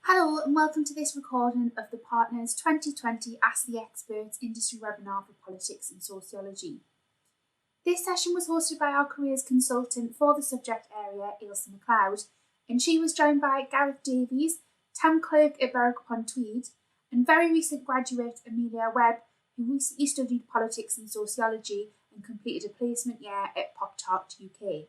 Hello and welcome to this recording of the Partners 2020 Ask the Experts industry webinar for Politics and Sociology. This session was hosted by our careers consultant for the subject area, Ailsa MacLeod, and she was joined by Gareth Davies, town clerk at Berwick upon Tweed, and very recent graduate Amelia Webb, who recently studied Politics and Sociology and completed a placement year at Pop Tart UK.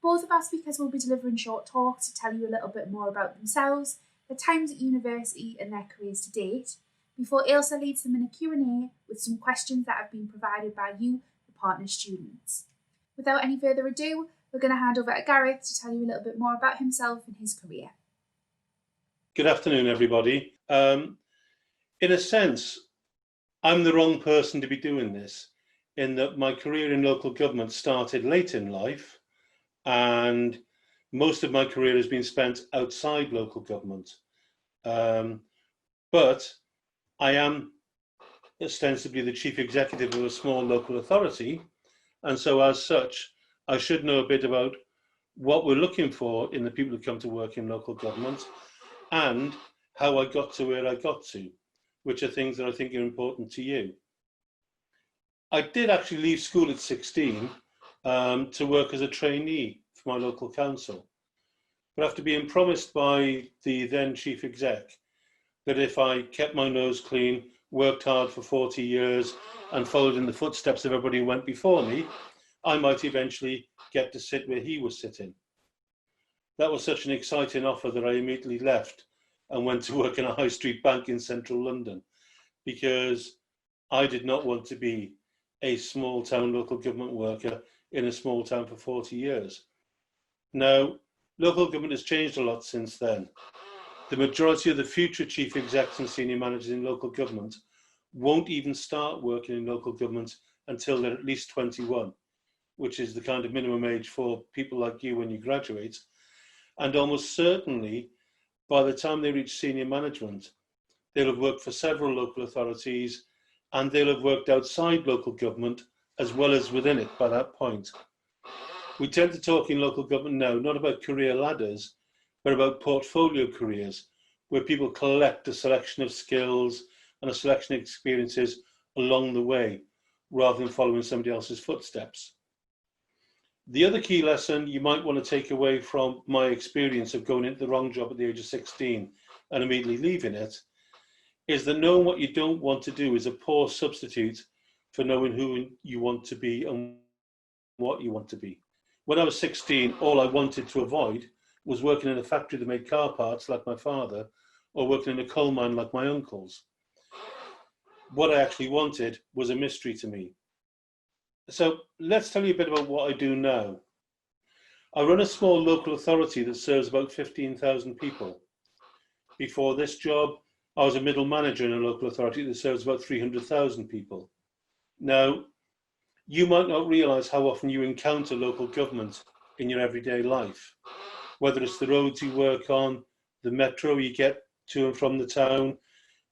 Both of our speakers will be delivering short talks to tell you a little bit more about themselves, their times at university and their careers to date, before Ailsa leads them in a Q&A with some questions that have been provided by you, the partner students. Without any further ado, we're going to hand over to Gareth to tell you a little bit more about himself and his career. Good afternoon, everybody. In a sense, I'm the wrong person to be doing this, in that my career in local government started late in life, and most of my career has been spent outside local government. But I am ostensibly the chief executive of a small local authority, and so as such, I should know a bit about what we're looking for in the people who come to work in local government and how I got to where I got to, which are things that I think are important to you. I did actually leave school at 16 to work as a trainee for my local council. But after being promised by the then chief exec that if I kept my nose clean, worked hard for 40 years and followed in the footsteps of everybody who went before me, I might eventually get to sit where he was sitting. That was such an exciting offer that I immediately left and went to work in a high street bank in central London, because I did not want to be a small town local government worker in a small town for 40 years. Now, local government has changed a lot since then. The majority of the future chief execs and senior managers in local government won't even start working in local government until they're at least 21, which is the kind of minimum age for people like you when you graduate. And almost certainly, by the time they reach senior management, they'll have worked for several local authorities and they'll have worked outside local government as well as within it by that point. We tend to talk in local government now, not about career ladders, but about portfolio careers, where people collect a selection of skills and a selection of experiences along the way, rather than following somebody else's footsteps. The other key lesson you might want to take away from my experience of going into the wrong job at the age of 16 and immediately leaving it, is that knowing what you don't want to do is a poor substitute for knowing who you want to be and what you want to be. When I was 16, all I wanted to avoid was working in a factory that made car parts like my father, or working in a coal mine like my uncles. What I actually wanted was a mystery to me. So let's tell you a bit about what I do now. I run a small local authority that serves about 15,000 people. Before this job, I was a middle manager in a local authority that serves about 300,000 people. Now, you might not realise how often you encounter local government in your everyday life, whether it's the roads you work on, the metro you get to and from the town,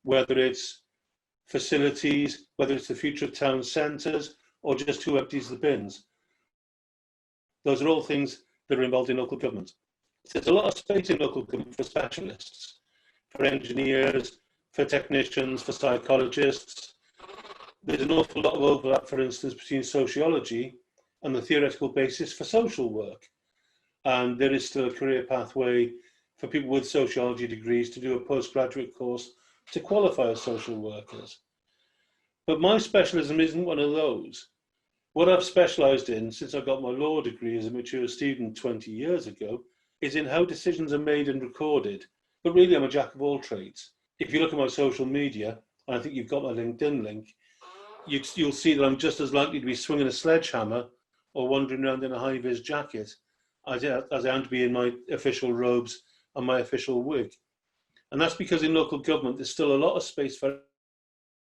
whether it's facilities, whether it's the future of town centres, or just who empties the bins. Those are all things that are involved in local government. There's a lot of space in local government for specialists, for engineers, for technicians, for psychologists. There's an awful lot of overlap, for instance, between sociology and the theoretical basis for social work. And there is still a career pathway for people with sociology degrees to do a postgraduate course to qualify as social workers. But my specialism isn't one of those. What I've specialised in since I got my law degree as a mature student 20 years ago is in how decisions are made and recorded. But really, I'm a jack of all trades. If you look at my social media, and I think you've got my LinkedIn link, you'll see that I'm just as likely to be swinging a sledgehammer or wandering around in a high-vis jacket as I am to be in my official robes and my official wig. And that's because in local government, there's still a lot of space for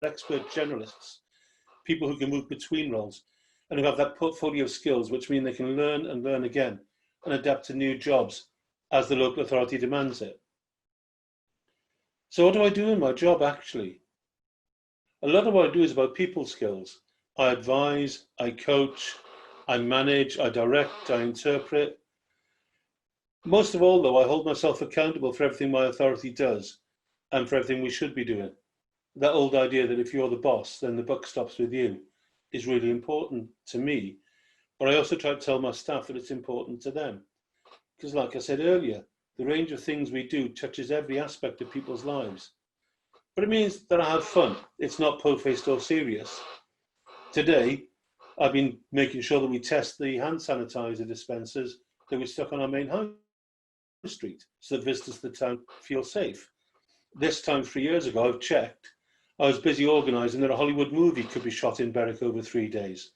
expert generalists, people who can move between roles and who have that portfolio of skills, which mean they can learn and learn again and adapt to new jobs as the local authority demands it. So what do I do in my job, actually? A lot of what I do is about people skills. I advise, I coach, I manage, I direct, I interpret. Most of all, though, I hold myself accountable for everything my authority does and for everything we should be doing. That old idea that if you're the boss, then the buck stops with you is really important to me. But I also try to tell my staff that it's important to them. Because like I said earlier, the range of things we do touches every aspect of people's lives. But it means that I have fun. It's not po-faced or serious. Today, I've been making sure that we test the hand sanitizer dispensers that we stuck on our main high street so that visitors to the town feel safe. This time 3 years ago, I've checked. I was busy organising that a Hollywood movie could be shot in Berwick over 3 days.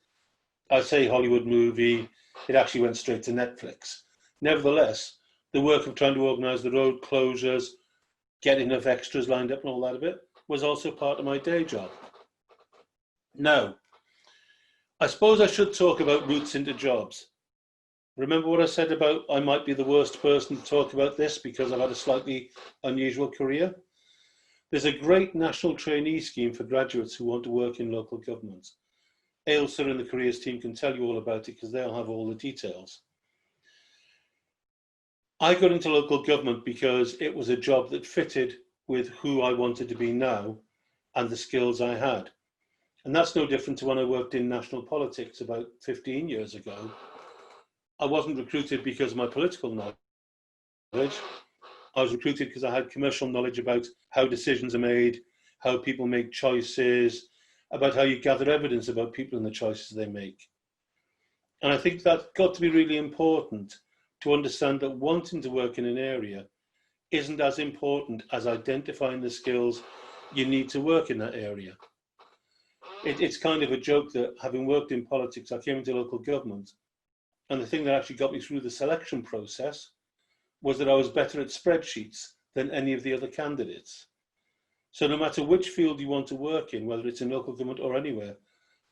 I say Hollywood movie, it actually went straight to Netflix. Nevertheless, the work of trying to organise the road closures, get enough extras lined up and all that of it was also part of my day job. Now, I suppose I should talk about routes into jobs. Remember what I said about I might be the worst person to talk about this because I've had a slightly unusual career? There's a great national trainee scheme for graduates who want to work in local government. Ailsa and the careers team can tell you all about it because they'll have all the details. I got into local government because it was a job that fitted with who I wanted to be now and the skills I had. And that's no different to when I worked in national politics about 15 years ago. I wasn't recruited because of my political knowledge. I was recruited because I had commercial knowledge about how decisions are made, how people make choices, about how you gather evidence about people and the choices they make. And I think that's got to be really important to understand that wanting to work in an area isn't as important as identifying the skills you need to work in that area. It's kind of a joke that having worked in politics, I came into local government, and the thing that actually got me through the selection process was that I was better at spreadsheets than any of the other candidates. So no matter which field you want to work in, whether it's in local government or anywhere,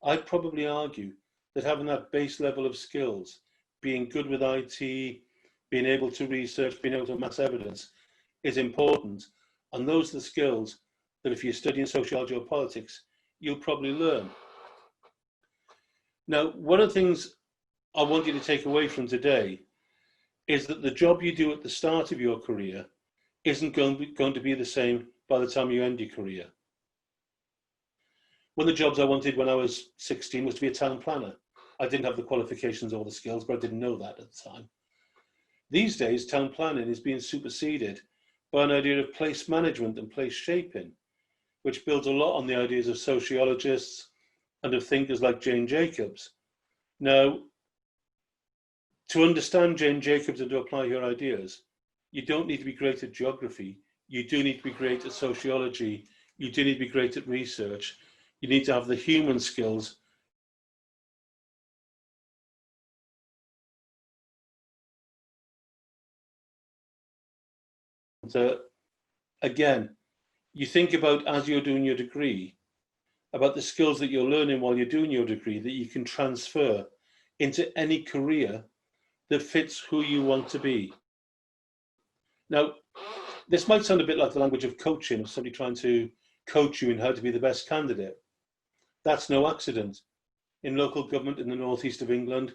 I'd probably argue that having that base level of skills, being good with IT, being able to research, being able to amass evidence is important. And those are the skills that if you're studying sociology or politics, you'll probably learn. Now, one of the things I want you to take away from today is that the job you do at the start of your career isn't going to be the same by the time you end your career. One of the jobs I wanted when I was 16 was to be a town planner. I didn't have the qualifications or the skills, but I didn't know that at the time. These days, town planning is being superseded by an idea of place management and place shaping, which builds a lot on the ideas of sociologists and of thinkers like Jane Jacobs. Now, to understand Jane Jacobs and to apply her ideas, you don't need to be great at geography. You do need to be great at sociology. You do need to be great at research. You need to have the human skills to, again, you think about as you're doing your degree, about the skills that you're learning while you're doing your degree that you can transfer into any career that fits who you want to be. Now, this might sound a bit like the language of coaching, of somebody trying to coach you in how to be the best candidate. That's no accident. In local government in the northeast of England,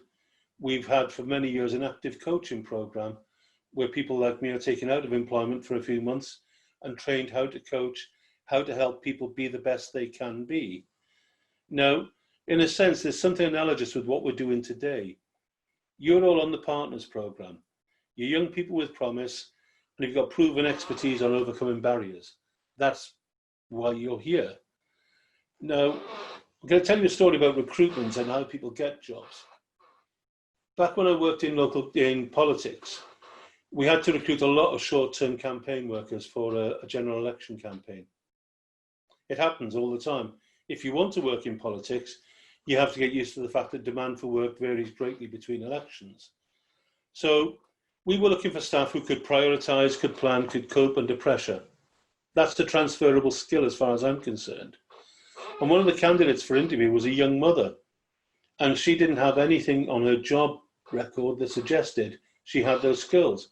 we've had for many years an active coaching programme where people like me are taken out of employment for a few months and trained how to coach, how to help people be the best they can be. Now, in a sense, there's something analogous with what we're doing today. You're all on the Partners Programme. You're young people with promise, and you've got proven expertise on overcoming barriers. That's why you're here. Now, I'm going to tell you a story about recruitment and how people get jobs. Back when I worked in politics, we had to recruit a lot of short-term campaign workers for a general election campaign. It happens all the time. If you want to work in politics, you have to get used to the fact that demand for work varies greatly between elections. So we were looking for staff who could prioritise, could plan, could cope under pressure. That's the transferable skill as far as I'm concerned. And one of the candidates for interview was a young mother, and she didn't have anything on her job record that suggested she had those skills.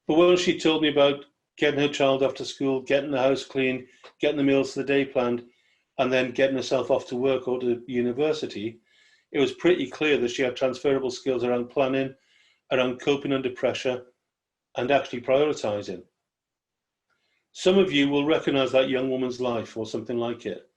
But when she told me about getting her child off to school, getting the house clean, getting the meals for the day planned, and then getting herself off to work or to university, it was pretty clear that she had transferable skills around planning, around coping under pressure, and actually prioritising. Some of you will recognise that young woman's life or something like it.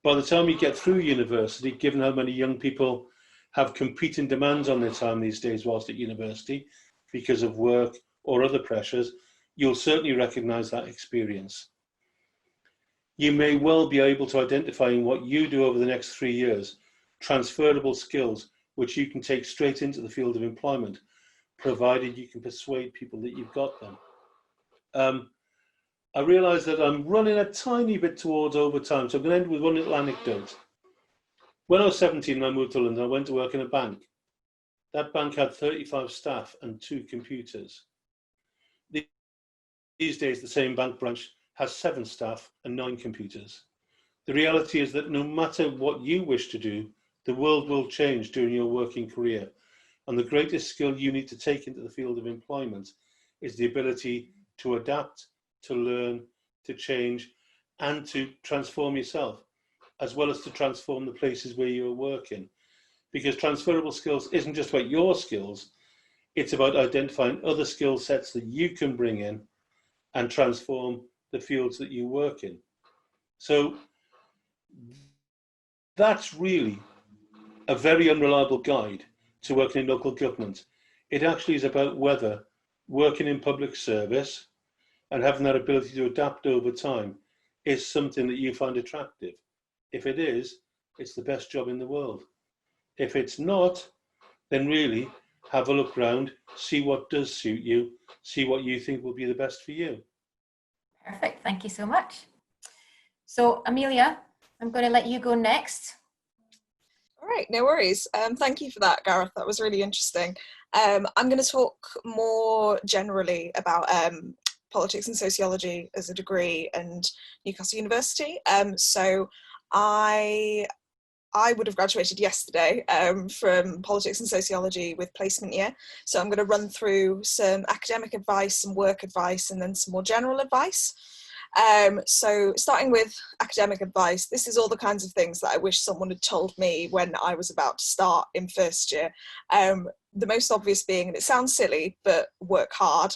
By the time you get through university, given how many young people have competing demands on their time these days whilst at university because of work or other pressures, you'll certainly recognise that experience. You may well be able to identify in what you do over the next 3 years transferable skills which you can take straight into the field of employment, provided you can persuade people that you've got them. I realise that I'm running a tiny bit towards overtime, so I'm going to end with one little anecdote. When I was 17 and I moved to London, I went to work in a bank. That bank had 35 staff and 2 computers. These days, the same bank branch has 7 staff and 9 computers. The reality is that no matter what you wish to do, the world will change during your working career. And the greatest skill you need to take into the field of employment is the ability to adapt, to learn, to change, and to transform yourself, as well as to transform the places where you're working. Because transferable skills isn't just about your skills, it's about identifying other skill sets that you can bring in and transform the fields that you work in. So that's really a very unreliable guide to working in local government. It actually is about whether working in public service and having that ability to adapt over time is something that you find attractive. If it is, it's the best job in the world. If it's not, then really have a look round, see what does suit you, see what you think will be the best for you. Perfect, thank you so much. So Amelia, I'm going to let you go next. All right, no worries. Thank you for that, Gareth. That was really interesting. I'm going to talk more generally about politics and sociology as a degree and Newcastle University. So I would have graduated yesterday from politics and sociology with placement year. So I'm going to run through some academic advice, some work advice, and then some more general advice. So starting with academic advice, this is all the kinds of things that I wish someone had told me when I was about to start in first year. The most obvious being, and it sounds silly, but work hard.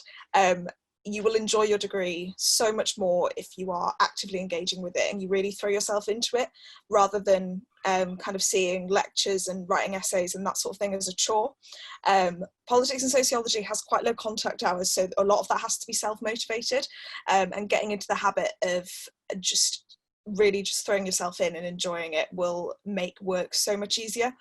You will enjoy your degree so much more if you are actively engaging with it and you really throw yourself into it, rather than kind of seeing lectures and writing essays and that sort of thing as a chore. Politics and sociology has quite low contact hours, so a lot of that has to be self-motivated, and getting into the habit of just throwing yourself in and enjoying it will make work so much easier.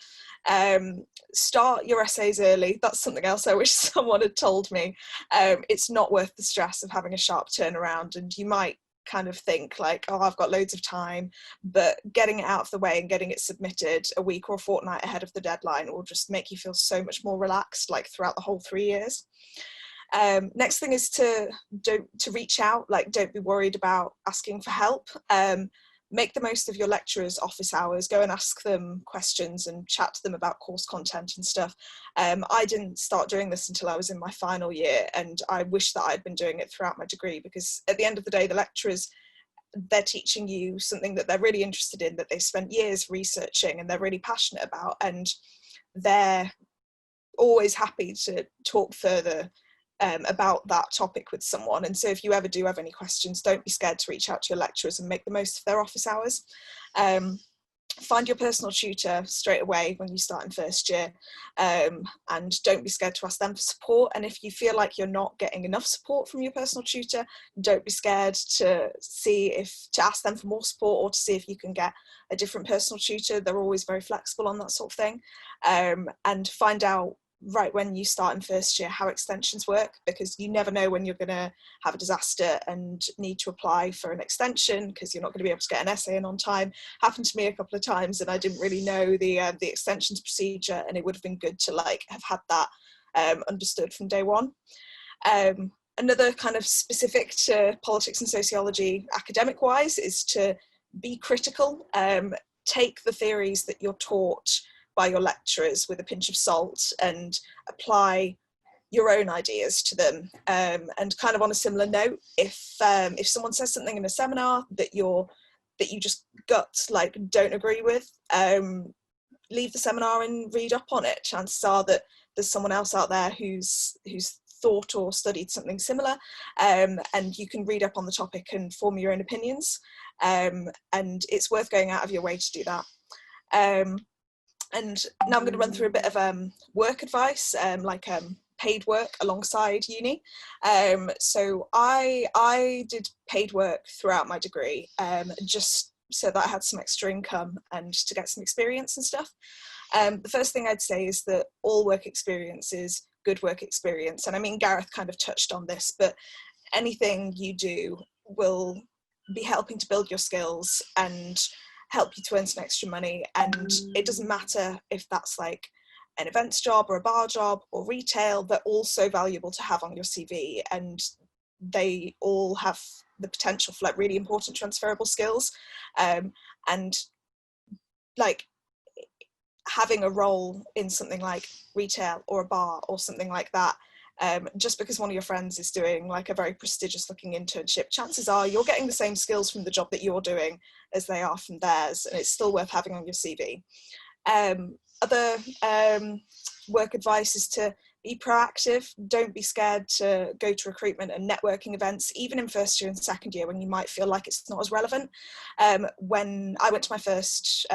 Start your essays early. That's something else I wish someone had told me. It's not worth the stress of having a sharp turnaround, and you might kind of think like, oh, I've got loads of time, but getting it out of the way and getting it submitted a week or a fortnight ahead of the deadline will just make you feel so much more relaxed, like throughout the whole 3 years. Next thing is to reach out. Like, don't be worried about asking for help. Make the most of your lecturers' office hours. Go and ask them questions and chat to them about course content and stuff. I didn't start doing this until I was in my final year, and I wish that I'd been doing it throughout my degree, because at the end of the day, the lecturers, they're teaching you something that they're really interested in, that they spent years researching and they're really passionate about, and they're always happy to talk further about that topic with someone. And so if you ever do have any questions, don't be scared to reach out to your lecturers and make the most of their office hours. Find your personal tutor straight away when you start in first year, and don't be scared to ask them for support. And if you feel like you're not getting enough support from your personal tutor, don't be scared to ask them for more support, or to see if you can get a different personal tutor. They're always very flexible on that sort of thing. And find out right when you start in first year how extensions work, because you never know when you're going to have a disaster and need to apply for an extension because you're not going to be able to get an essay in on time. Happened to me a couple of times, and I didn't really know the extensions procedure, and it would have been good to have had that understood from day one. Another kind of specific to politics and sociology academic wise is to be critical. Take the theories that you're taught by your lecturers with a pinch of salt and apply your own ideas to them. And kind of on a similar note, if someone says something in a seminar that you just don't agree with, leave the seminar and read up on it. Chances are that there's someone else out there who's thought or studied something similar, and you can read up on the topic and form your own opinions, and it's worth going out of your way to do that. And now I'm going to run through a bit of work advice, paid work alongside uni. So I did paid work throughout my degree, just so that I had some extra income and to get some experience and stuff. The first thing I'd say is that all work experience is good work experience. And I mean, Gareth kind of touched on this, but anything you do will be helping to build your skills and help you to earn some extra money. And it doesn't matter if that's like an events job or a bar job or retail, they're all so valuable to have on your CV, and they all have the potential for like really important transferable skills. And like having a role in something like retail or a bar or something like that, just because one of your friends is doing like a very prestigious looking internship, chances are you're getting the same skills from the job that you're doing as they are from theirs, and it's still worth having on your CV. Other work advice is to be proactive. Don't be scared to go to recruitment and networking events, even in first year and second year when you might feel like it's not as relevant. When I went to my first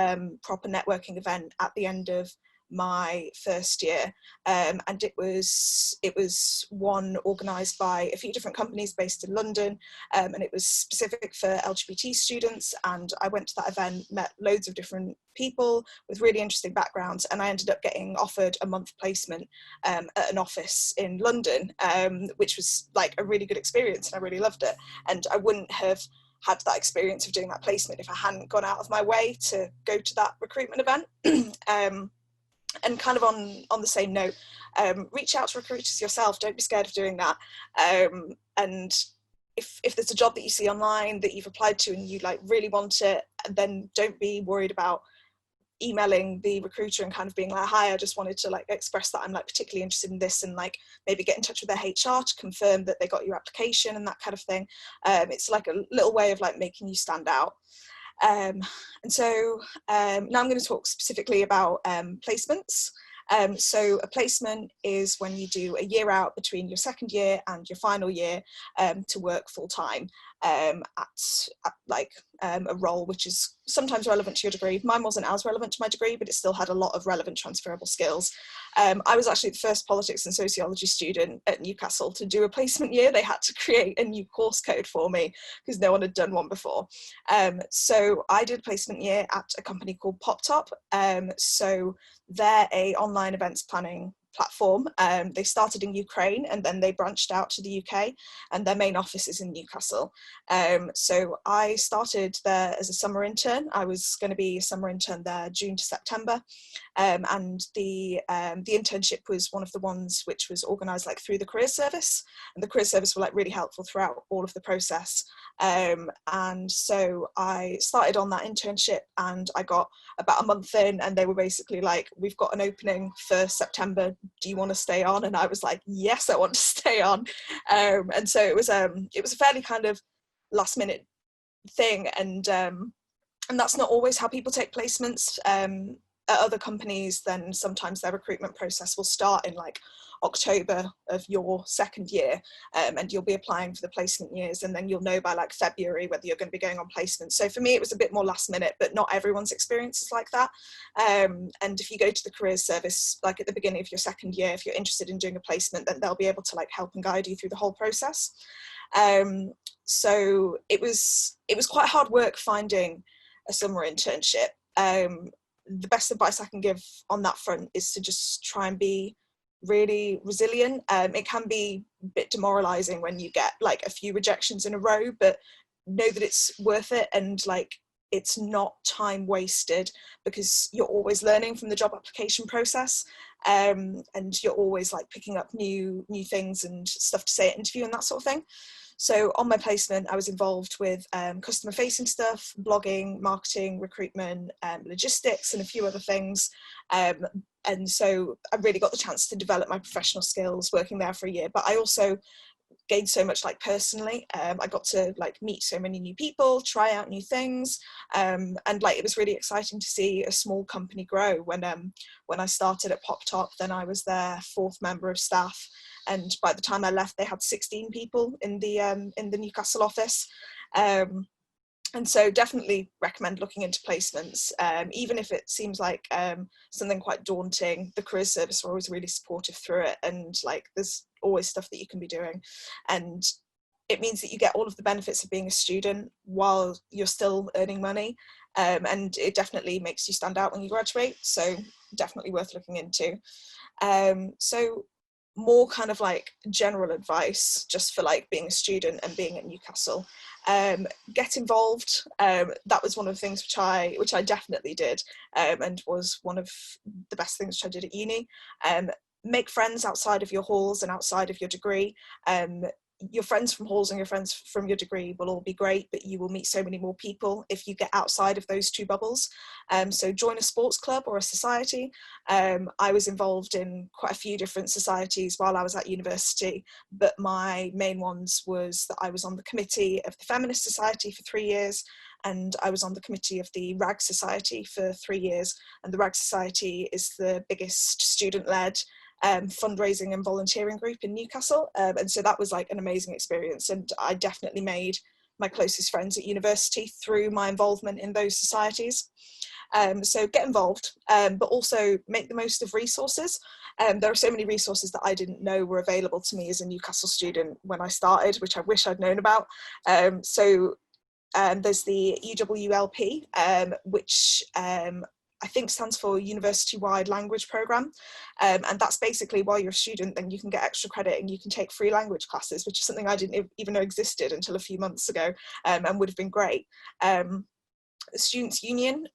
proper networking event at the end of my first year, and it was one organised by a few different companies based in London, and it was specific for LGBT students, and I went to that event, met loads of different people with really interesting backgrounds, and I ended up getting offered a month placement at an office in London, which was like a really good experience, and I really loved it. And I wouldn't have had that experience of doing that placement if I hadn't gone out of my way to go to that recruitment event. And kind of on the same note, reach out to recruiters yourself. Don't be scared of doing that. And if there's a job that you see online that you've applied to and you like really want it, then don't be worried about emailing the recruiter and kind of being like, hi, I just wanted to like express that I'm like particularly interested in this, and like maybe get in touch with their HR to confirm that they got your application and that kind of thing. It's like a little way of like making you stand out. And so now I'm going to talk specifically about placements. So a placement is when you do a year out between your second year and your final year to work full time at a role which is sometimes relevant to your degree. Mine wasn't as relevant to my degree, but it still had a lot of relevant transferable skills. I was actually the first politics and sociology student at Newcastle to do a placement year. They had to create a new course code for me because no one had done one before. So I did a placement year at a company called PopTop. So they're an online events planning platform. They started in Ukraine and then they branched out to the UK, and their main office is in Newcastle. So I started there as a summer intern. I was going to be a summer intern there June to September, and the internship was one of the ones which was organised like through the career service, and the career service were like really helpful throughout all of the process. And so I started on that internship, and I got about a month in, and they were basically like, we've got an opening for September, do you want to stay on? And I was like, yes, I want to stay on. And so it was a fairly kind of last minute thing, and that's not always how people take placements. At other companies, then sometimes their recruitment process will start in like October of your second year, and you'll be applying for the placement years, and then you'll know by like February whether you're going to be going on placement. So for me it was a bit more last minute, but not everyone's experience is like that. And if you go to the careers service like at the beginning of your second year, if you're interested in doing a placement, then they'll be able to like help and guide you through the whole process. So it was quite hard work finding a summer internship. The best advice I can give on that front is to just try and be really resilient. It can be a bit demoralizing when you get like a few rejections in a row, but know that it's worth it, and like it's not time wasted because you're always learning from the job application process, and you're always like picking up new things and stuff to say at interview and that sort of thing. So on my placement, I was involved with customer facing stuff, blogging, marketing, recruitment, logistics, and a few other things. And so I really got the chance to develop my professional skills working there for a year, but I also gained so much like personally. I got to like meet so many new people, try out new things, and like it was really exciting to see a small company grow. When I started at PopTop, then I was their fourth member of staff, and by the time I left, they had 16 people in the Newcastle office. And so definitely recommend looking into placements, even if it seems like something quite daunting. The careers service are always really supportive through it, and like there's always stuff that you can be doing, and it means that you get all of the benefits of being a student while you're still earning money, and it definitely makes you stand out when you graduate, so definitely worth looking into. So more kind of like general advice just for like being a student and being at Newcastle. Get involved. That was one of the things which I definitely did, and was one of the best things which I did at uni. Make friends outside of your halls and outside of your degree. Your friends from halls and your friends from your degree will all be great, but you will meet so many more people if you get outside of those two bubbles. So join a sports club or a society. I was involved in quite a few different societies while I was at university, but my main ones was that I was on the committee of the Feminist Society for 3 years, and I was on the committee of the RAG Society for 3 years. And the RAG Society is the biggest student-led fundraising and volunteering group in Newcastle, and so that was like an amazing experience, and I definitely made my closest friends at university through my involvement in those societies. So get involved, but also make the most of resources. There are so many resources that I didn't know were available to me as a Newcastle student when I started, which I wish I'd known about. So there's the UWLP, which I think stands for University-Wide Language Programme, and that's basically while you're a student, then you can get extra credit and you can take free language classes, which is something I didn't even know existed until a few months ago, and would have been great. Students' Union,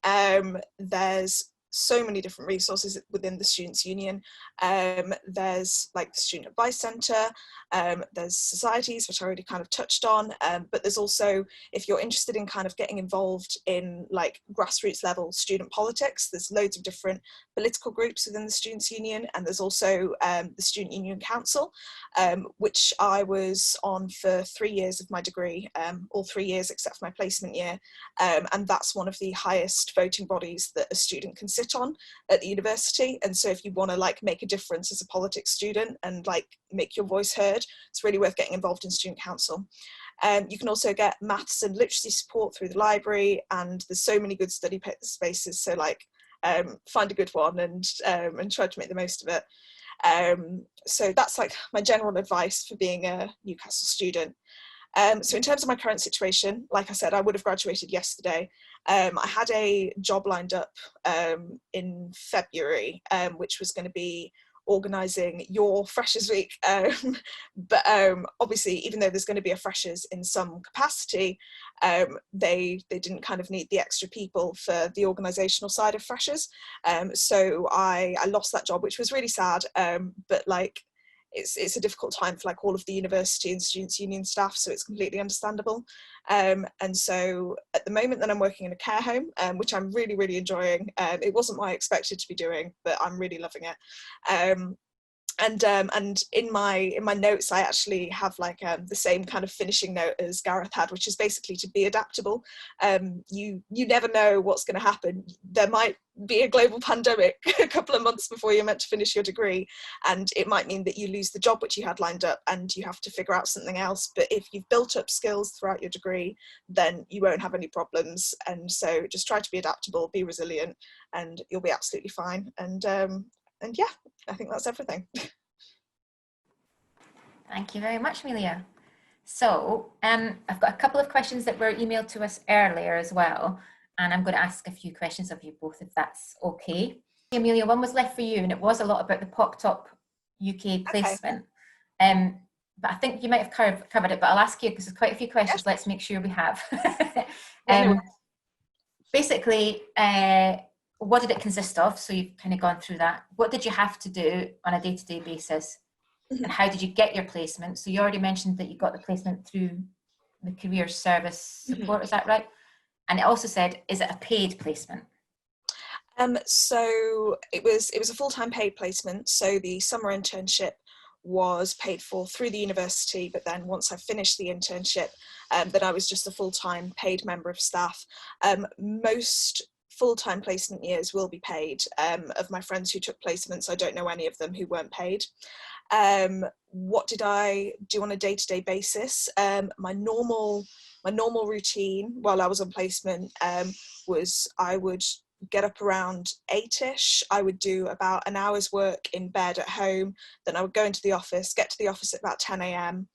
there's so many different resources within the Students' Union. There's like the Student Advice Centre, there's societies, which I already kind of touched on, but there's also, if you're interested in kind of getting involved in like grassroots level student politics, there's loads of different political groups within the Students' Union, and there's also the Student Union Council, which I was on for 3 years of my degree, all 3 years except for my placement year, and that's one of the highest voting bodies that a student can sit on at the university. And so if you want to like make a difference as a politics student and like make your voice heard, it's really worth getting involved in student council. You can also get maths and literacy support through the library, and there's so many good study spaces, so like find a good one and try to make the most of it. So that's like my general advice for being a Newcastle student. So in terms of my current situation, like I said, I would have graduated yesterday. I had a job lined up in February, which was going to be organising your Freshers Week, but obviously, even though there's going to be a Freshers in some capacity, they didn't kind of need the extra people for the organisational side of Freshers, so I lost that job, which was really sad, but like it's a difficult time for like all of the university and students' union staff, so it's completely understandable. And so at the moment that I'm working in a care home, which I'm really, really enjoying. It wasn't what I expected to be doing, but I'm really loving it. And in my notes, I actually have like the same kind of finishing note as Gareth had, which is basically to be adaptable. You never know what's going to happen. There might be a global pandemic a couple of months before you're meant to finish your degree, and it might mean that you lose the job which you had lined up and you have to figure out something else. But if you've built up skills throughout your degree, then you won't have any problems. And so just try to be adaptable, be resilient, and you'll be absolutely fine. And yeah, I think that's everything. Thank you very much, Amelia. So I've got a couple of questions that were emailed to us earlier as well, and I'm going to ask a few questions of you both, if that's okay. Amelia, one was left for you, and it was a lot about the PopTop UK placement. Okay. But I think you might have covered it, but I'll ask you because there's quite a few questions. Yes. Let's make sure we have. Basically, what did it consist of? So you've kind of gone through that. What did you have to do on a day-to-day basis? Mm-hmm. And how did you get your placement? So you already mentioned that you got the placement through the career service support, mm-hmm. Is that right? And it also said, is it a paid placement? So it was a full-time paid placement. So the summer internship was paid for through the university, but then once I finished the internship, then I was just a full-time paid member of staff. Most full-time placement years will be paid. Of my friends who took placements, I don't know any of them who weren't paid. What did I do on a day-to-day basis? My normal routine while I was on placement was I would get up around 8ish. I would do about an hour's work in bed at home. Then I would go into the office, get to the office at about 10 a.m.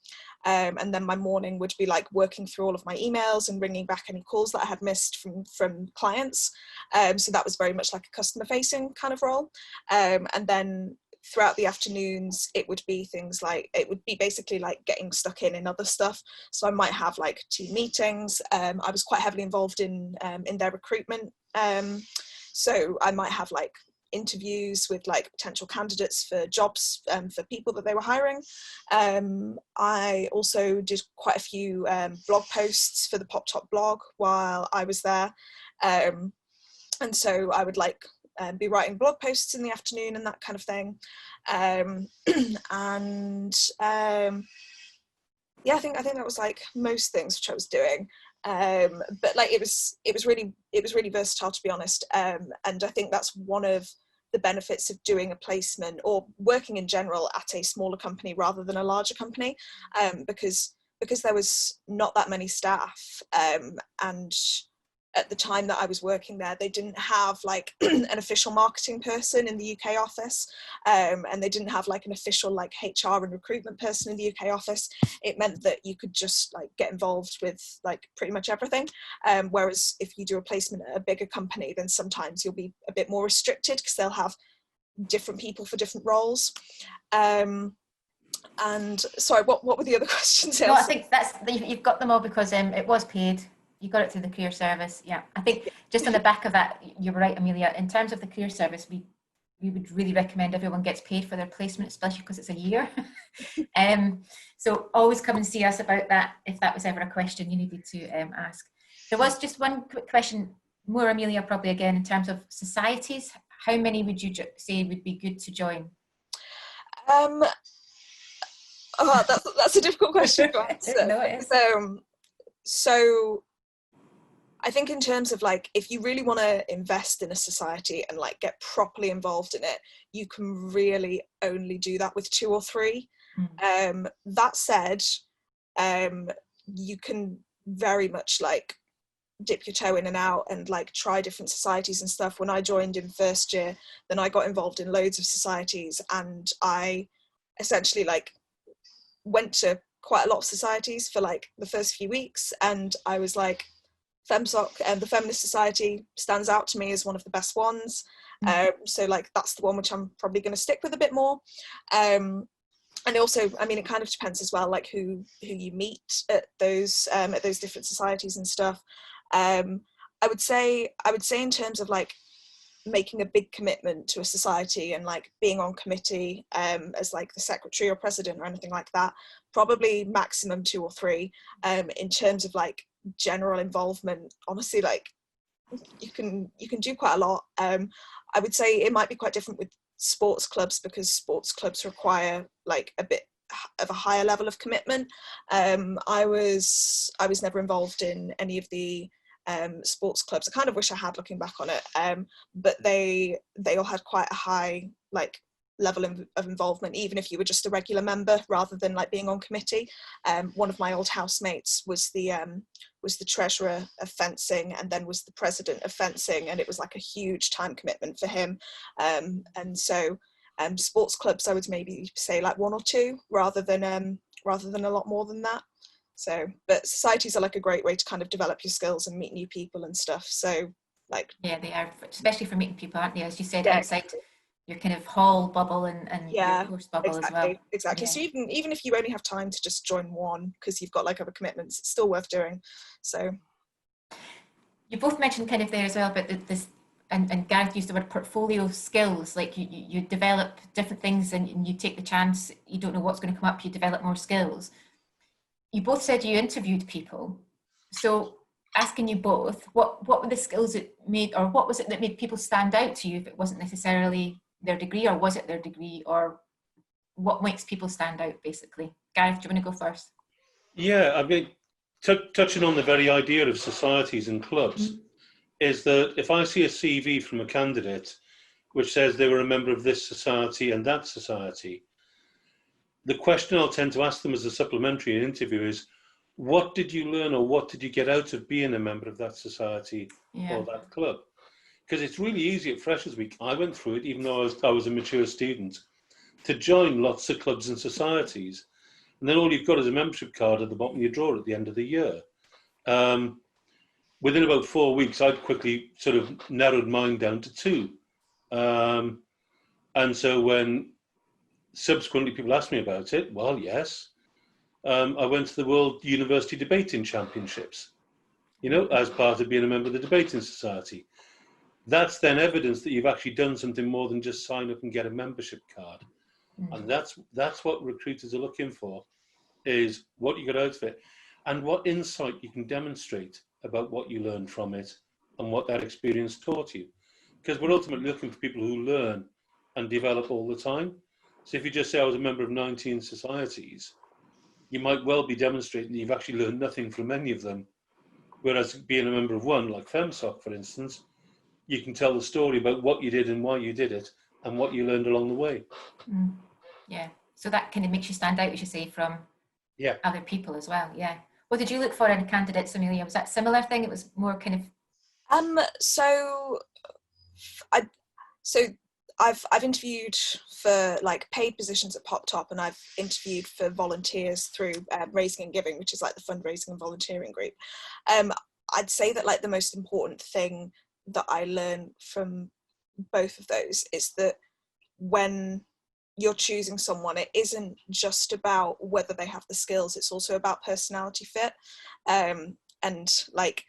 And then my morning would be like working through all of my emails and ringing back any calls that I had missed from clients. So that was very much like a customer facing kind of role. And then throughout the afternoons, it would be things like, it would be basically like getting stuck in other stuff. So I might have like team meetings. I was quite heavily involved in their recruitment. So I might have like interviews with like potential candidates for jobs for people that they were hiring. I also did quite a few blog posts for the Pop Top blog while I was there. And so I would like be writing blog posts in the afternoon and that kind of thing. Yeah, I think that was like most things which I was doing. But like it was really versatile, to be honest. And I think that's one of the benefits of doing a placement or working in general at a smaller company rather than a larger company, because there was not that many staff, and at the time that I was working there, they didn't have like an official marketing person in the UK office, and they didn't have like an official like HR and recruitment person in the UK office. It meant that you could just like get involved with like pretty much everything. Whereas if you do a placement at a bigger company, then sometimes you'll be a bit more restricted because they'll have different people for different roles. And sorry, what were the other questions? No, I think you've got them all because it was paid. You got it through the career service. Yeah, I think just on the back of that, you were right, Amelia. In terms of the career service, we would really recommend everyone gets paid for their placement, especially because it's a year. So always come and see us about that if that was ever a question you needed to ask. There was just one quick question, more Amelia probably again, in terms of societies. How many would you say would be good to join? That's a difficult question to answer. No, it is. So I think in terms of like, if you really want to invest in a society and like get properly involved in it, you can really only do that with 2 or 3. That said, you can very much like dip your toe in and out and like try different societies and stuff. When I joined in first year, then I got involved in loads of societies, and I essentially like went to quite a lot of societies for like the first few weeks, and I was like, FemSoc and the Feminist Society stands out to me as one of the best ones. So like that's the one which I'm probably going to stick with a bit more. And also, I mean, it kind of depends as well, like who you meet at those different societies and stuff. I would say in terms of like making a big commitment to a society and like being on committee as like the secretary or president or anything like that, probably maximum 2 or 3. In terms of like general involvement, honestly, like you can do quite a lot. I would say it might be quite different with sports clubs, because sports clubs require like a bit of a higher level of commitment. I was never involved in any of the sports clubs. I kind of wish I had, looking back on it, but they all had quite a high like level of involvement, even if you were just a regular member rather than like being on committee. One of my old housemates was the treasurer of fencing, and then was the president of fencing, and it was like a huge time commitment for him. And so sports clubs, I would maybe say like 1 or 2 rather than a lot more than that. So, but societies are like a great way to kind of develop your skills and meet new people and stuff. So like, yeah, they are, especially for meeting people, aren't they? As you said, outside your kind of hall bubble and your course bubble as well. Exactly. So even if you only have time to just join one because you've got like other commitments, it's still worth doing. So you both mentioned kind of there as well about this, and Gareth used the word portfolio skills, like you develop different things and you take the chance, you don't know what's going to come up, you develop more skills. You both said you interviewed people. So asking you both, what were the skills that made, or what was it that made people stand out to you if it wasn't necessarily their degree, or was it their degree, or what makes people stand out basically? Gareth, do you want to go first? Yeah, I mean, touching on the very idea of societies and clubs, is that if I see a CV from a candidate which says they were a member of this society and that society, the question I'll tend to ask them as a supplementary interview is, what did you learn or what did you get out of being a member of that society or that club? Because it's really easy at Freshers Week, I went through it even though I was a mature student, to join lots of clubs and societies. And then all you've got is a membership card at the bottom of your drawer at the end of the year. Within about 4 weeks, I'd quickly sort of narrowed mine down to 2. And so when subsequently people asked me about it, well, yes, I went to the World University Debating Championships, you know, as part of being a member of the Debating Society. That's then evidence that you've actually done something more than just sign up and get a membership card. And that's what recruiters are looking for, is what you got out of it and what insight you can demonstrate about what you learned from it and what that experience taught you. Because we're ultimately looking for people who learn and develop all the time. So if you just say I was a member of 19 societies, you might well be demonstrating that you've actually learned nothing from any of them. Whereas being a member of one, like FEMSOC, for instance, you can tell the story about what you did and why you did it and what you learned along the way. Yeah, so that kind of makes you stand out, as you say, from other people as well. Yeah. What did you look for in candidates, Amelia? Was that a similar thing? It was more kind of... I've interviewed for like paid positions at Pop Top, and I've interviewed for volunteers through Raising and Giving, which is like the fundraising and volunteering group. I'd say that like the most important thing that I learned from both of those is that when you're choosing someone, it isn't just about whether they have the skills, it's also about personality fit. And like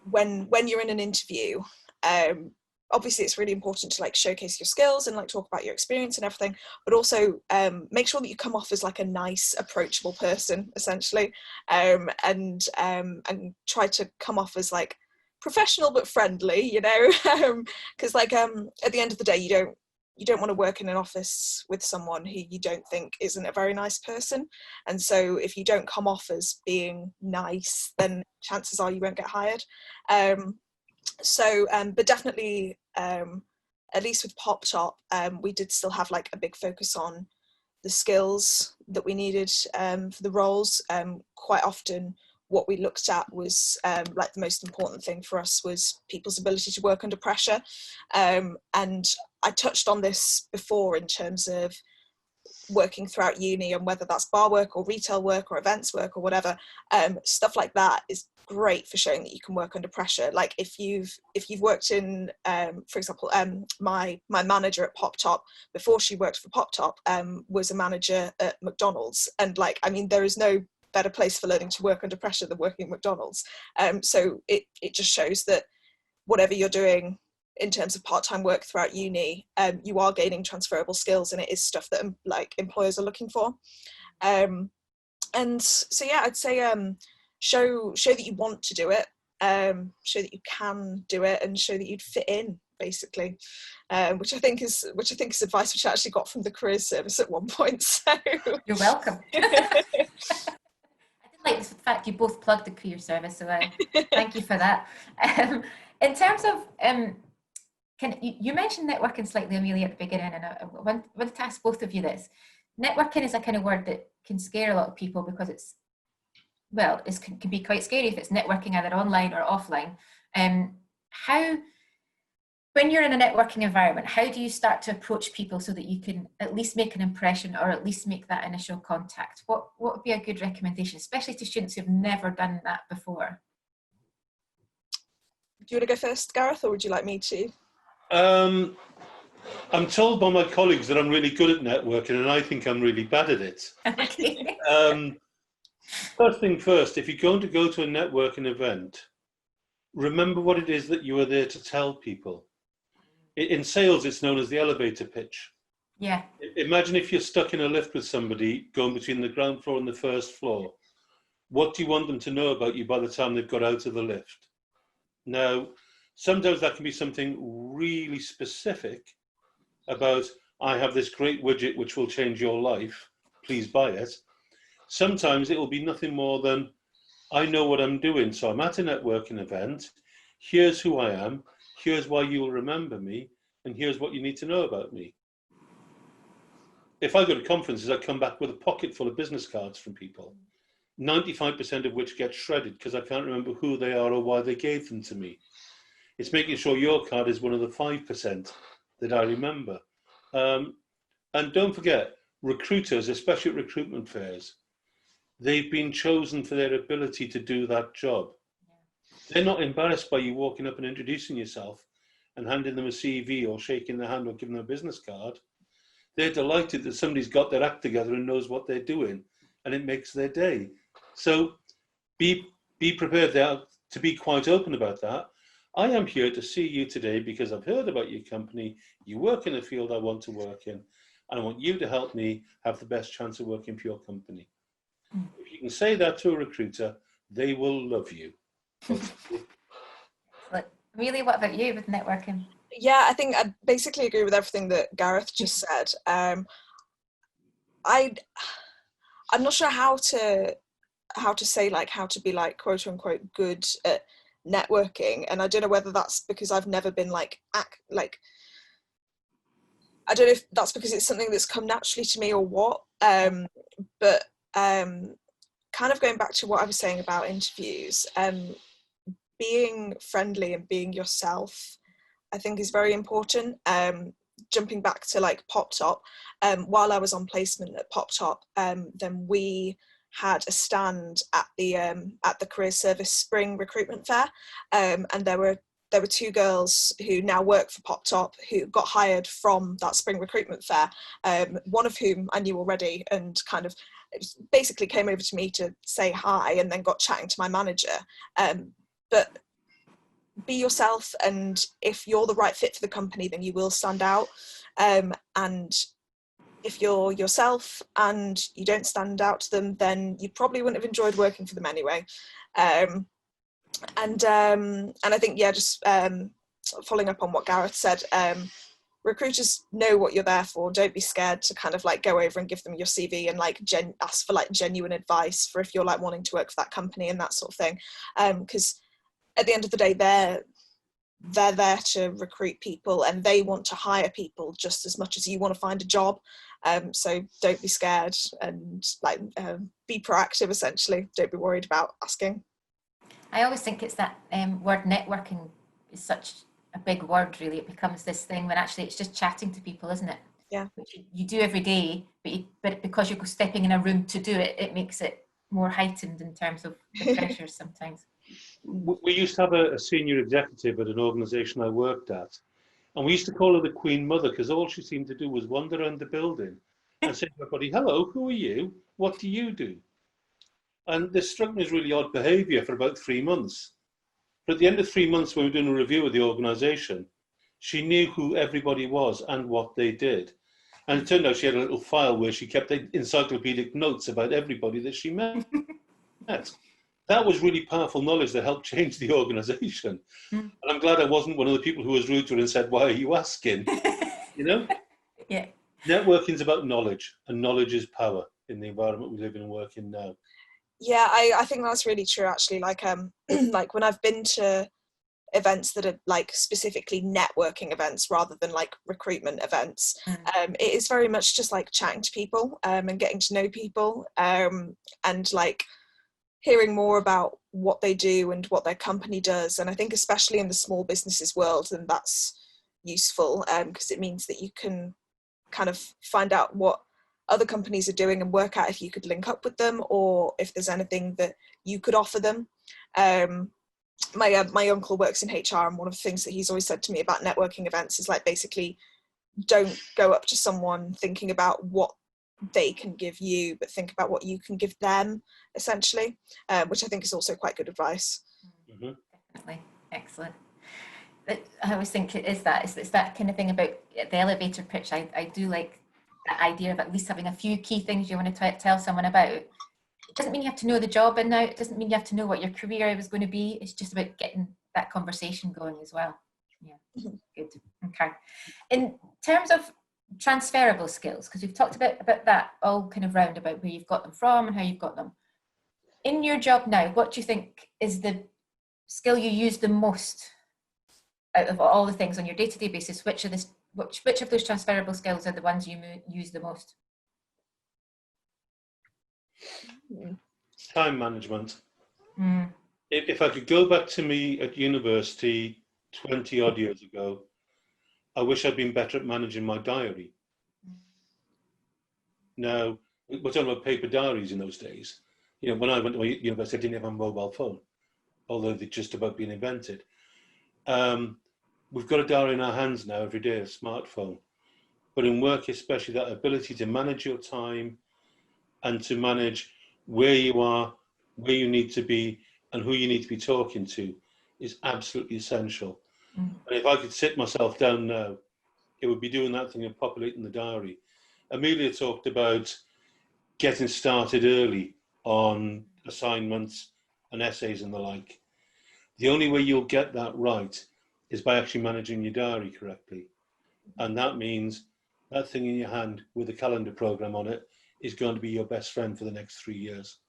when you're in an interview, obviously it's really important to like showcase your skills and like talk about your experience and everything, but also make sure that you come off as like a nice, approachable person, essentially, and try to come off as like professional but friendly, you know, because like at the end of the day, you don't want to work in an office with someone who you don't think isn't a very nice person. And so if you don't come off as being nice, then chances are you won't get hired. But definitely, at least with Pop Top, we did still have like a big focus on the skills that we needed for the roles. Quite often what we looked at was like the most important thing for us was people's ability to work under pressure. And I touched on this before in terms of working throughout uni, and whether that's bar work or retail work or events work or whatever, stuff like that is great for showing that you can work under pressure. Like if you've worked in, for example, my manager at Pop Top, before she worked for Pop Top, was a manager at McDonald's, and like, I mean, there is no better place for learning to work under pressure than working at McDonald's. So it just shows that whatever you're doing in terms of part-time work throughout uni, you are gaining transferable skills, and it is stuff that like employers are looking for. And so yeah, I'd say show that you want to do it, show that you can do it, and show that you'd fit in, basically, which I think is advice which I actually got from the careers service at one point. So you're welcome. I did like the fact you both plugged the career service, so thank you for that. In terms of you mentioned networking slightly, Amelia, at the beginning, and I wanted to ask both of you this. Networking is a kind of word that can scare a lot of people because it can be quite scary if it's networking either online or offline. When you're in a networking environment, how do you start to approach people so that you can at least make an impression or at least make that initial contact? What would be a good recommendation, especially to students who've never done that before? Do you want to go first, Gareth, or would you like me to? I'm told by my colleagues that I'm really good at networking, and I think I'm really bad at it. Okay. First thing first, if you're going to go to a networking event, remember what it is that you are there to tell people. In sales, it's known as the elevator pitch. Yeah. Imagine if you're stuck in a lift with somebody going between the ground floor and the first floor. What do you want them to know about you by the time they've got out of the lift? Now, sometimes that can be something really specific about, I have this great widget which will change your life, please buy it. Sometimes it will be nothing more than, I know what I'm doing, so I'm at a networking event, here's who I am, here's why you'll remember me, and here's what you need to know about me. if I go to conferences, I come back with a pocket full of business cards from people, 95% of which get shredded because I can't remember who they are or why they gave them to me. It's making sure your card is one of the 5% that I remember. And don't forget, recruiters, especially at recruitment fairs, they've been chosen for their ability to do that job. They're not embarrassed by you walking up and introducing yourself and handing them a CV or shaking their hand or giving them a business card. They're delighted that somebody's got their act together and knows what they're doing, and it makes their day. So be prepared to be quite open about that. I am here to see you today because I've heard about your company. You work in a field I want to work in, and I want you to help me have the best chance of working for your company. If you can say that to a recruiter, they will love you. Really, what about you with networking? Yeah, I think I basically agree with everything that Gareth just said. I'm not sure how to say like how to be like quote unquote good at networking, and I don't know whether that's because I've never been I don't know if that's because it's something that's come naturally to me or what. But kind of going back to what I was saying about interviews, being friendly and being yourself, I think is very important. Jumping back to like Pop Top, while I was on placement at Pop Top, then we had a stand at the Career Service Spring Recruitment Fair, and there were two girls who now work for Pop Top who got hired from that Spring Recruitment Fair. One of whom I knew already, and kind of basically came over to me to say hi, and then got chatting to my manager. But be yourself, and if you're the right fit for the company, then you will stand out. And if you're yourself and you don't stand out to them, then you probably wouldn't have enjoyed working for them anyway. And I think, yeah, just following up on what Gareth said, recruiters know what you're there for. Don't be scared to kind of like go over and give them your CV and like ask for like genuine advice for if you're like wanting to work for that company and that sort of thing. Because at the end of the day, they're there to recruit people, and they want to hire people just as much as you want to find a job. So don't be scared, and be proactive. Essentially, don't be worried about asking. I always think it's that word networking is such a big word. Really, it becomes this thing when actually it's just chatting to people, isn't it? Yeah. Which you do every day, but because you're stepping in a room to do it, it makes it more heightened in terms of the pressures sometimes. We used to have a senior executive at an organisation I worked at, and we used to call her the Queen Mother because all she seemed to do was wander around the building and say to everybody, "Hello, who are you? What do you do?" And this struck me as really odd behaviour for about 3 months. But at the end of 3 months, when we were doing a review of the organisation, she knew who everybody was and what they did. And it turned out she had a little file where she kept encyclopedic notes about everybody that she met. That was really powerful knowledge that helped change the organisation. And I'm glad I wasn't one of the people who was rude to her and said, "Why are you asking?" You know? Yeah. Networking is about knowledge, and knowledge is power in the environment we live in and work in now. Yeah, I think that's really true, actually. Like like when I've been to events that are like specifically networking events rather than like recruitment events, it is very much just like chatting to people and getting to know people, and like hearing more about what they do and what their company does. And I think especially in the small businesses world, then that's useful, because it means that you can kind of find out what other companies are doing and work out if you could link up with them or if there's anything that you could offer them. My uncle works in HR, and one of the things that he's always said to me about networking events is like, basically don't go up to someone thinking about what they can give you, but think about what you can give them, essentially, which I think is also quite good advice. Mm-hmm. Definitely. Excellent. I always think it's that kind of thing about the elevator pitch. I do like that idea of at least having a few key things you want to tell someone about. It doesn't mean you have to know the job in now. It doesn't mean you have to know what your career is going to be. It's just about getting that conversation going as well. Yeah, good. Okay. In terms of transferable skills, because we've talked about that all kind of round about where you've got them from and how you've got them. In your job now, what do you think is the skill you use the most out of all the things on your day-to-day basis? Which of those transferable skills are the ones you use the most? Time management. Mm. If I could go back to me at university 20 odd years ago, I wish I'd been better at managing my diary. Now, we're talking about paper diaries in those days. You know, when I went to university, I didn't have a mobile phone, although they'd just about been invented. We've got a diary in our hands now every day, a smartphone. But in work, especially, that ability to manage your time and to manage where you are, where you need to be, and who you need to be talking to is absolutely essential. And if I could sit myself down now, it would be doing that thing of populating the diary. Amelia talked about getting started early on assignments and essays and the like. The only way you'll get that right is by actually managing your diary correctly. And that means that thing in your hand with a calendar program on it is going to be your best friend for the next 3 years.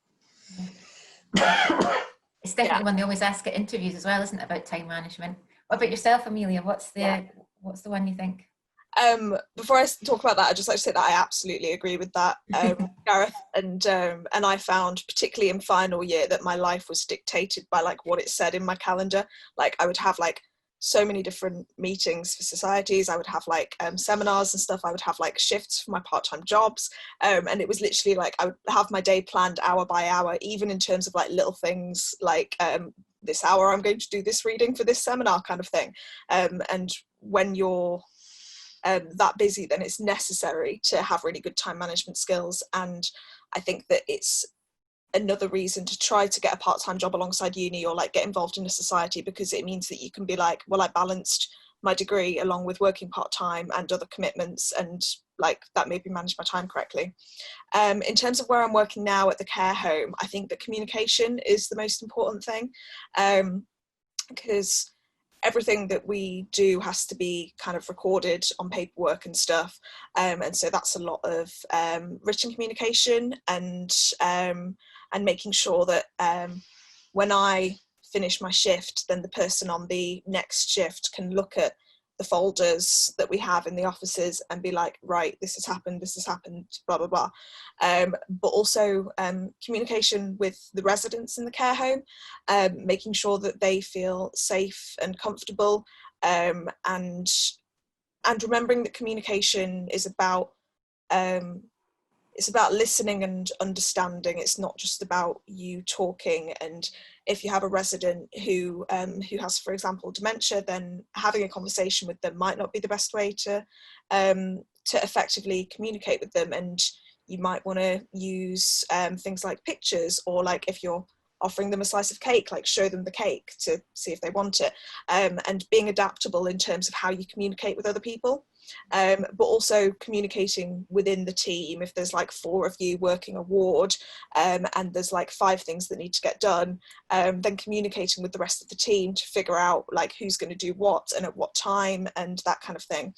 It's definitely one they always ask at interviews as well, isn't it, about time management? What about yourself, Amelia? What's the one you think? Before I talk about that, I'd just like to say that I absolutely agree with that, Gareth, and I found, particularly in final year, that my life was dictated by like what it said in my calendar. Like I would have like so many different meetings for societies, I would have like seminars and stuff, I would have like shifts for my part-time jobs, and it was literally like I would have my day planned hour by hour, even in terms of like little things like this hour I'm going to do this reading for this seminar kind of thing, and when you're that busy, then it's necessary to have really good time management skills. And I think that it's another reason to try to get a part-time job alongside uni, or like get involved in a society, because it means that you can be like, well, I balanced my degree along with working part-time and other commitments, and like that made me manage my time correctly. In terms of where I'm working now at the care home, I think that communication is the most important thing, because everything that we do has to be kind of recorded on paperwork and stuff, and so that's a lot of written communication, and making sure that when I finish my shift, then the person on the next shift can look at the folders that we have in the offices and be like, right, this has happened, blah blah blah. But also communication with the residents in the care home, making sure that they feel safe and comfortable, and remembering that communication is about it's about listening and understanding. It's not just about you talking. And if you have a resident who has, for example, dementia, then having a conversation with them might not be the best way to effectively communicate with them. And you might want to use things like pictures, or like if you're offering them a slice of cake, like show them the cake to see if they want it, and being adaptable in terms of how you communicate with other people. But also communicating within the team. If there's like 4 of you working a ward, and there's like 5 things that need to get done, then communicating with the rest of the team to figure out like who's going to do what and at what time and that kind of thing.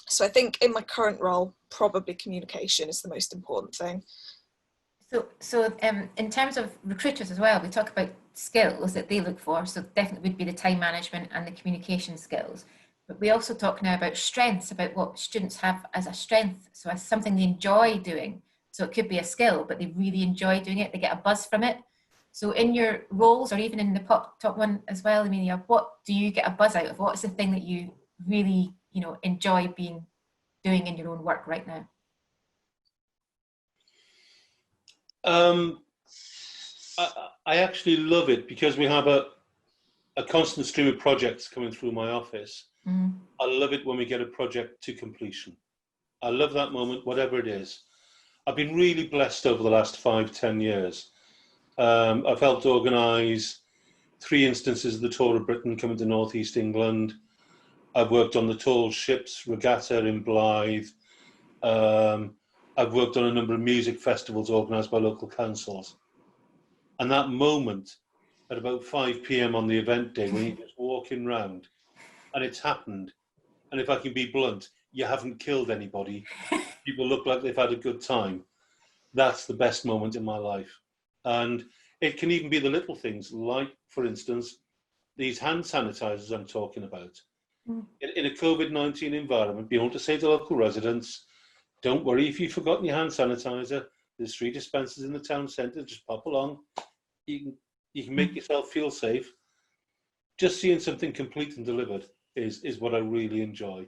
So I think in my current role, probably communication is the most important thing. So in terms of recruiters as well, we talk about skills that they look for, so definitely would be the time management and the communication skills. But we also talk now about strengths, about what students have as a strength, so as something they enjoy doing. So it could be a skill, but they really enjoy doing it, they get a buzz from it. So in your roles, or even in the top one as well, Amelia, what do you get a buzz out of? What's the thing that you really, enjoy doing in your own work right now? I actually love it because we have a constant stream of projects coming through my office. I love it when we get a project to completion. I love that moment, whatever it is. I've been really blessed over the last 5-10 years. I've helped organise 3 instances of the Tour of Britain coming to North East England. I've worked on the Tall Ships Regatta in Blythe. I've worked on a number of music festivals organised by local councils. And that moment at about 5 p.m. on the event day when you're just walking round and it's happened, and if I can be blunt, you haven't killed anybody, people look like they've had a good time, that's the best moment in my life. And it can even be the little things, like, for instance, these hand sanitizers I'm talking about. In a COVID-19 environment, being able to say to local residents, don't worry if you've forgotten your hand sanitizer, There's 3 dispensers in the town centre. Just pop along. You can make yourself feel safe. Just seeing something complete and delivered is what I really enjoy.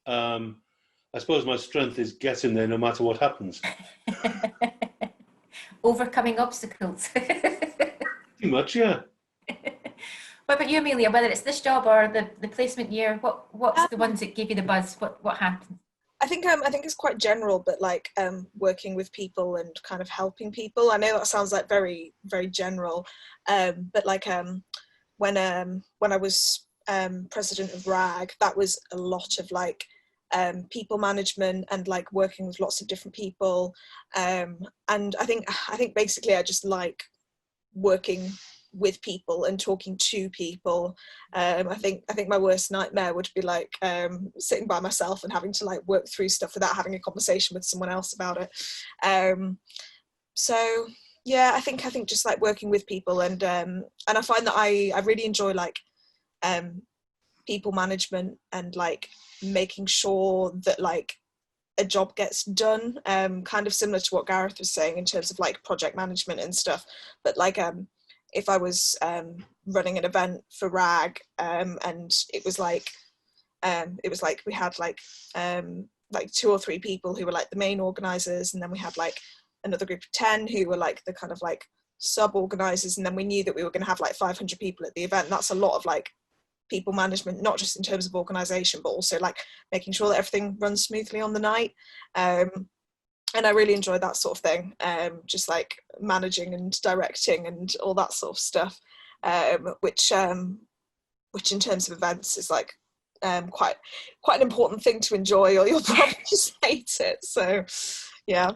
I suppose my strength is getting there no matter what happens. Overcoming obstacles. Pretty much, yeah. What about you, Amelia? Whether it's this job or the placement year, what's the ones that give you the buzz? What happened? I think it's quite general, but like working with people and kind of helping people. I know that sounds like very, very general, but like when I was president of RAG, that was a lot of like people management and like working with lots of different people, and I think basically I just like working with people and talking to people. I think my worst nightmare would be like sitting by myself and having to like work through stuff without having a conversation with someone else about it. So yeah, I think just like working with people, and I find that I really enjoy like people management and like making sure that like a job gets done, kind of similar to what Gareth was saying in terms of like project management and stuff. But like if I was running an event for RAG, and it was like we had like 2 or 3 people who were like the main organisers, and then we had like another group of 10 who were like the kind of like sub-organisers, and then we knew that we were going to have like 500 people at the event. That's a lot of like people management, not just in terms of organisation, but also like making sure that everything runs smoothly on the night. And I really enjoyed that sort of thing, just like managing and directing and all that sort of stuff, which in terms of events is like quite an important thing to enjoy, or you'll probably just hate it. So yeah.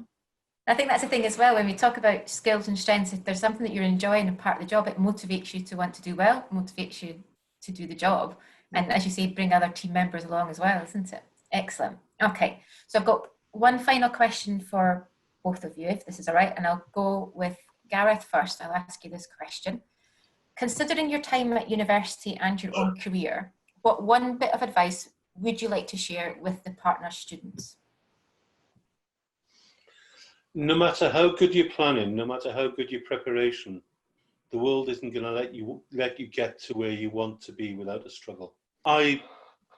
I think that's the thing as well, when we talk about skills and strengths, if there's something that you're enjoying and part of the job, it motivates you to want to do well, motivates you to do the job. And as you say, bring other team members along as well, isn't it? Excellent. Okay, so I've got one final question for both of you, if this is all right, and I'll go with Gareth first. I'll ask you this question. Considering your time at university and your own career, what one bit of advice would you like to share with the partner students? No matter how good your planning, no matter how good your preparation, the world isn't going to let you get to where you want to be without a struggle. I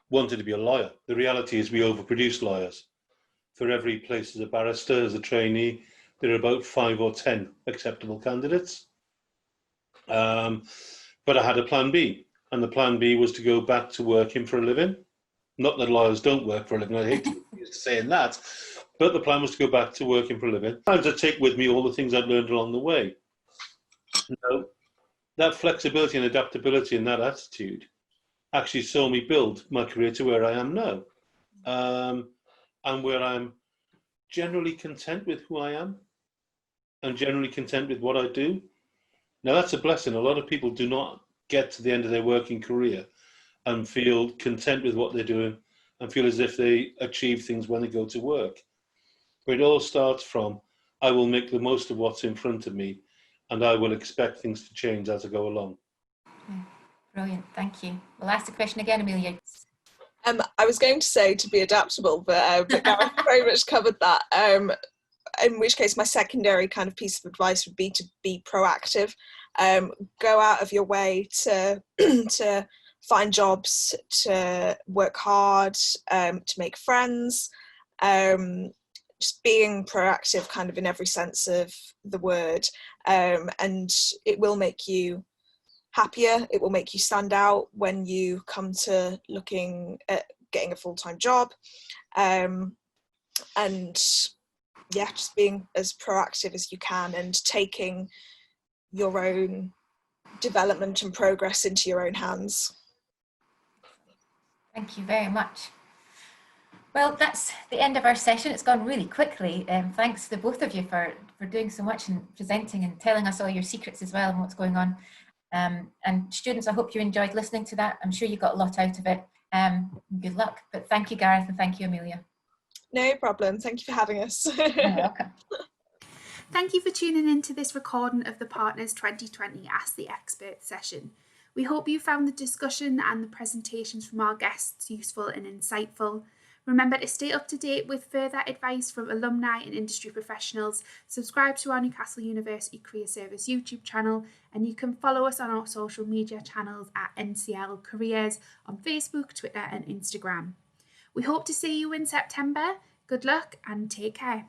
wanted to be a lawyer. The reality is we overproduce lawyers. For every place as a barrister, as a trainee, there are about 5 or 10 acceptable candidates. But I had a plan B, and the plan B was to go back to working for a living. Not that lawyers don't work for a living, I hate to be saying that, but the plan was to go back to working for a living and to take with me all the things I'd learned along the way. Now, that flexibility and adaptability and that attitude actually saw me build my career to where I am now, and where I'm generally content with who I am and generally content with what I do. Now, that's a blessing. A lot of people do not get to the end of their working career and feel content with what they're doing and feel as if they achieve things when they go to work. But it all starts from, I will make the most of what's in front of me, and I will expect things to change as I go along. Brilliant, thank you. We'll ask the question again, Amelia. I was going to say to be adaptable, but Gareth very much covered that. In which case, my secondary kind of piece of advice would be to be proactive. Go out of your way to to find jobs, to work hard, to make friends. Just being proactive, kind of in every sense of the word, and it will make you happier. It will make you stand out when you come to looking at getting a full-time job, and yeah, just being as proactive as you can and taking your own development and progress into your own hands. Thank you very much. Well, that's the end of our session. It's gone really quickly. Thanks to both of you for doing so much and presenting and telling us all your secrets as well and what's going on. And students, I hope you enjoyed listening to that. I'm sure you got a lot out of it. Good luck. But thank you, Gareth, and thank you, Amelia. No problem. Thank you for having us. You're welcome. Thank you for tuning in to this recording of the Partners 2020 Ask the Expert session. We hope you found the discussion and the presentations from our guests useful and insightful. Remember to stay up to date with further advice from alumni and industry professionals. Subscribe to our Newcastle University Career Service YouTube channel, and you can follow us on our social media channels at NCL Careers on Facebook, Twitter and Instagram. We hope to see you in September. Good luck and take care.